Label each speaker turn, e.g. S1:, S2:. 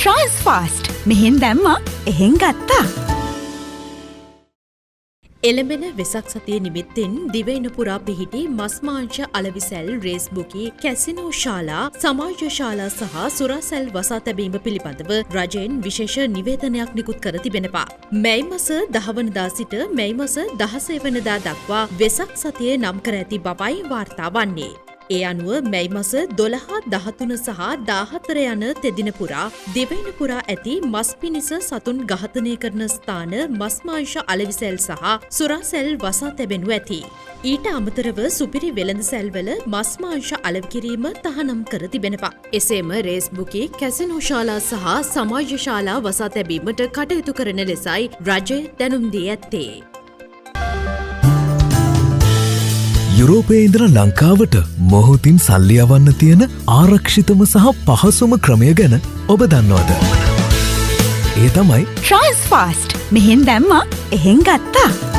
S1: Tries fast. මෙහෙන් දැම්මා එහෙන් ගත්තා.
S2: එළඹෙන වෙසක් සතිය නිමිත්තෙන් දිවයින පුරා පිහිටි මස්මාංශ අලවිසැල් රේස් බුකි කැසිනෝ ශාලා සමාජ ශාලා සහ සුරාසැල් වසා තැබීම පිළිබඳව රජයෙන් විශේෂ නිවේදනයක් නිකුත් කර තිබෙනවා. මැයි මාස 10 වනදා සිට මැයි මාස 16 වනදා දක්වා වෙසක් සතිය නම් කර ඇති බවයි වාර්තා වන්නේ. ඒ අනුව මැයි මාස 12, 13 සහ 14 යන තෙදින පුරා දිවයින පුරා ඇති මස් පිණිස සතුන් ඝාතනය කරන ස්ථාන මස්මාංශ අලවිසැල් සහ සුරාසැල් වසා තැබෙනු ඇති. ඊට අමතරව සුපිරි වෙළඳසැල්වල මස් මාංශ අලෙවි කිරීම තහනම් කර තිබෙනවා. එසේම රේස් බුකි කැසිනෝ ශාලා සහ සමාජ ශාලා වසා තැබීමට කටයුතු කරන ලෙසයි රජය දැනුම් දී ඇත්තේ.
S3: යුරෝපයේ ඉඳලා ලංකාවට මොහොතින් සල්ලි යවන්න තියෙන ආරක්ෂිතම සහ පහසුම ක්‍රමය ගැන ඔබ දන්නවද? ඒ තමයි
S1: Tries fast. මෙහෙන් දැම්මා එහෙන් ගත්තා.